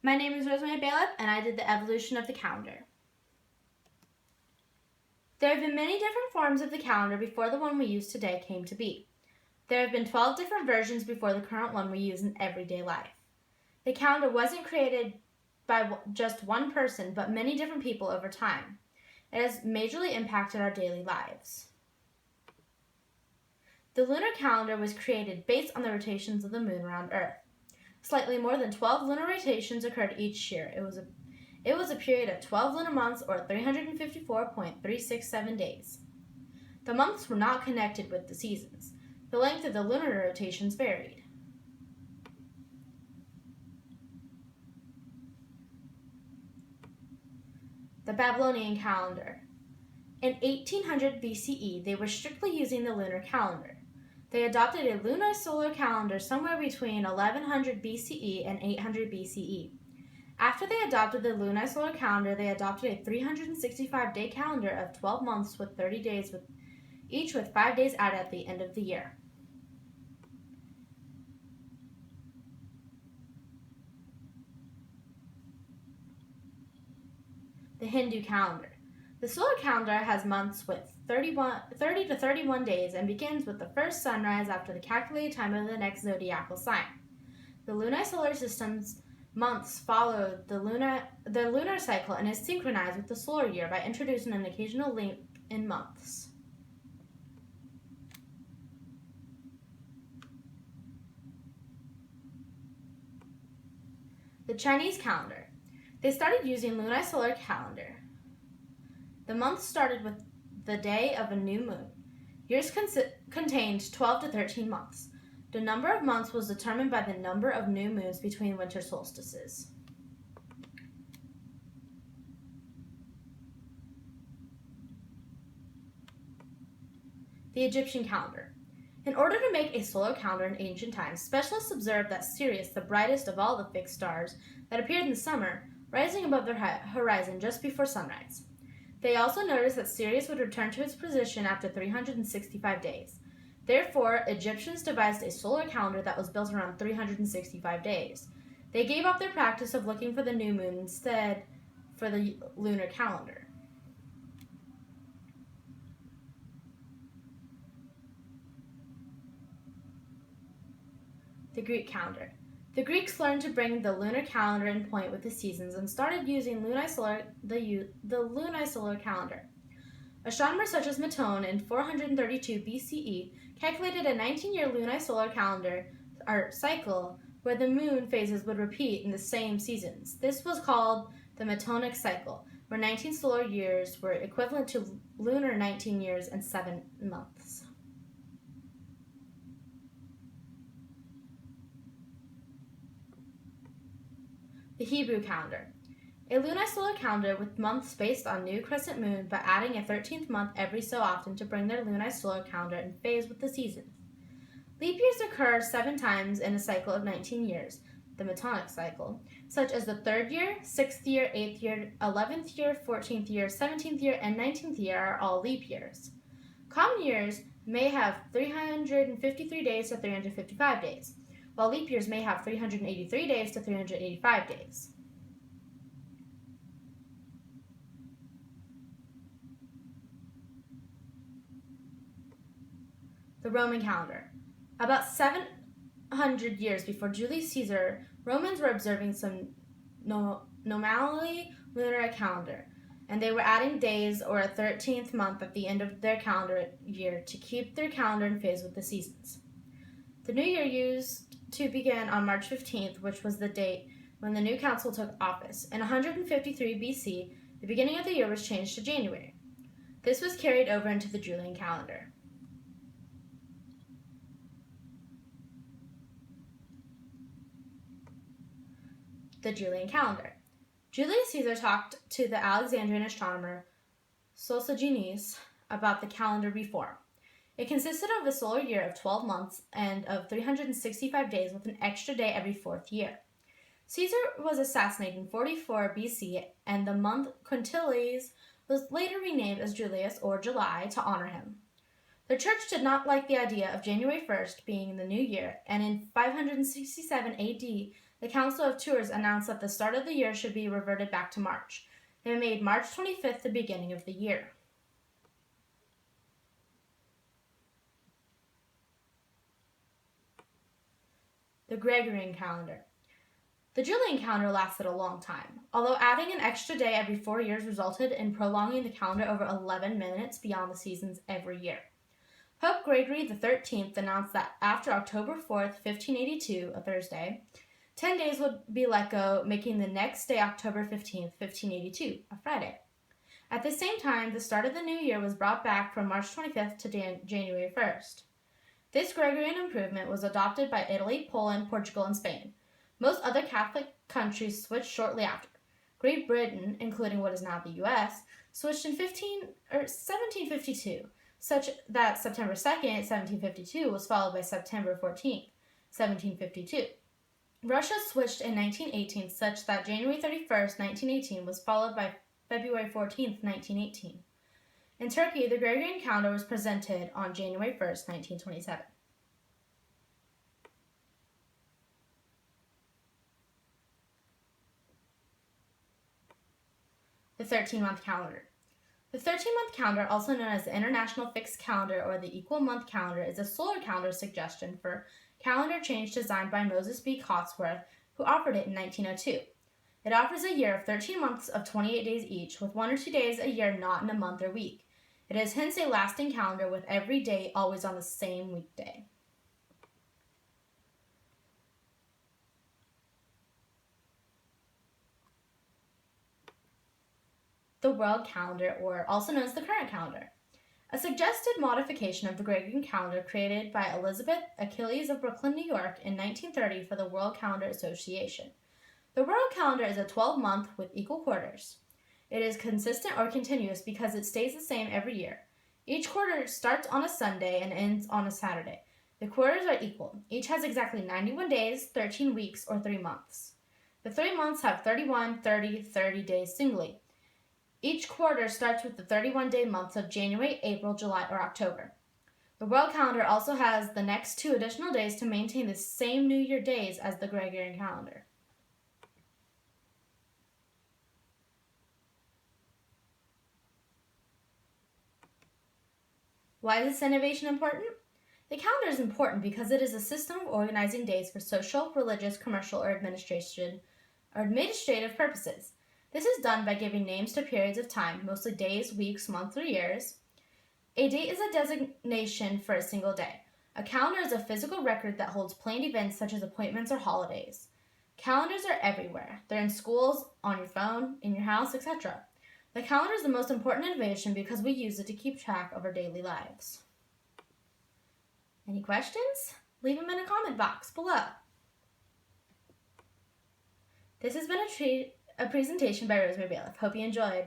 My name is Rosemary Bailiff, and I did the evolution of the calendar. There have been many different forms of the calendar before the one we use today came to be. There have been 12 different versions before the current one we use in everyday life. The calendar wasn't created by just one person, but many different people over time. It has majorly impacted our daily lives. The lunar calendar was created based on the rotations of the moon around Earth. Slightly more than 12 lunar rotations occurred each year. It was a period of 12 lunar months, or 354.367 days. The months were not connected with the seasons. The length of the lunar rotations varied. The Babylonian Calendar. In 1800 BCE, they were strictly using the lunar calendar. They adopted a lunar-solar calendar somewhere between 1100 BCE and 800 BCE. After they adopted the lunar-solar calendar, they adopted a 365-day calendar of 12 months with 30 days, each with 5 days added at the end of the year. The Hindu calendar. The solar calendar has months with 30 to 31 days and begins with the first sunrise after the calculated time of the next zodiacal sign. The lunar solar system's months follow the lunar cycle and is synchronized with the solar year by introducing an occasional leap in months. The Chinese calendar. They started using lunar solar calendar. The months started with the day of a new moon. Years contained 12 to 13 months. The number of months was determined by the number of new moons between winter solstices. The Egyptian calendar. In order to make a solar calendar in ancient times, specialists observed that Sirius, the brightest of all the fixed stars that appeared in the summer, rising above their horizon just before sunrise. They also noticed that Sirius would return to its position after 365 days. Therefore, Egyptians devised a solar calendar that was built around 365 days. They gave up their practice of looking for the new moon instead for the lunar calendar. The Greek calendar. The Greeks learned to bring the lunar calendar in point with the seasons and started using the lunisolar calendar. Astronomers such as Maton in 432 BCE calculated a 19-year lunisolar calendar cycle where the moon phases would repeat in the same seasons. This was called the Matonic cycle, where 19 solar years were equivalent to lunar 19 years and 7 months. The Hebrew calendar. A lunisolar calendar with months based on new crescent moon, but adding a 13th month every so often to bring their lunisolar calendar in phase with the seasons. Leap years occur 7 times in a cycle of 19 years, the Matonic cycle, such as the 3rd year, 6th year, 8th year, 11th year, 14th year, 17th year, and 19th year are all leap years. Common years may have 353 days to 355 days, while leap years may have 383 days to 385 days. The Roman calendar. About 700 years before Julius Caesar, Romans were observing some nominally lunar calendar, and they were adding days or a 13th month at the end of their calendar year to keep their calendar in phase with the seasons. The new year used to begin on March 15th, which was the date when the new council took office. In 153 BC, the beginning of the year was changed to January. This was carried over into the Julian calendar. The Julian calendar. Julius Caesar talked to the Alexandrian astronomer Sosigenes about the calendar reform. It consisted of a solar year of 12 months and of 365 days with an extra day every 4th year. Caesar was assassinated in 44 BC, and the month Quintilis was later renamed as Julius or July to honor him. The church did not like the idea of January 1st being the new year, and in 567 AD, The Council of Tours announced that the start of the year should be reverted back to March. They made March 25th the beginning of the year. The Gregorian Calendar. The Julian Calendar lasted a long time, although adding an extra day every 4 years resulted in prolonging the calendar over 11 minutes beyond the seasons every year. Pope Gregory XIII announced that after October 4th, 1582, a Thursday, 10 days would be let go, making the next day October 15th, 1582, a Friday. At the same time, the start of the new year was brought back from March 25th to January 1st. This Gregorian improvement was adopted by Italy, Poland, Portugal, and Spain. Most other Catholic countries switched shortly after. Great Britain, including what is now the U.S., switched in 1752, such that September 2nd, 1752 was followed by September 14th, 1752. Russia switched in 1918, such that January 31st, 1918 was followed by February 14th, 1918. In Turkey, the Gregorian calendar was presented on January 1st, 1927. The 13-month calendar. The 13-month calendar, also known as the International Fixed Calendar or the Equal Month Calendar, is a solar calendar suggestion for calendar change designed by Moses B. Cotsworth, who offered it in 1902. It offers a year of 13 months of 28 days each, with 1 or 2 days a year not in a month or week. It is hence a lasting calendar with every day always on the same weekday. The World Calendar, or also known as the Current Calendar. A suggested modification of the Gregorian calendar created by Elizabeth Achilles of Brooklyn, New York in 1930 for the World Calendar Association. The World Calendar is a 12-month with equal quarters. It is consistent or continuous because it stays the same every year. Each quarter starts on a Sunday and ends on a Saturday. The quarters are equal. Each has exactly 91 days, 13 weeks, or 3 months. The 3 months have 31, 30, 30 days singly. Each quarter starts with the 31-day months of January, April, July, or October. The World Calendar also has the next 2 additional days to maintain the same New Year days as the Gregorian calendar. Why is this innovation important? The calendar is important because it is a system of organizing days for social, religious, commercial, or administrative purposes. This is done by giving names to periods of time, mostly days, weeks, months, or years. A date is a designation for a single day. A calendar is a physical record that holds planned events such as appointments or holidays. Calendars are everywhere. They're in schools, on your phone, in your house, etc. The calendar is the most important innovation because we use it to keep track of our daily lives. Any questions? Leave them in a comment box below. This has been a presentation by Rosemary Bailiff. Hope you enjoyed.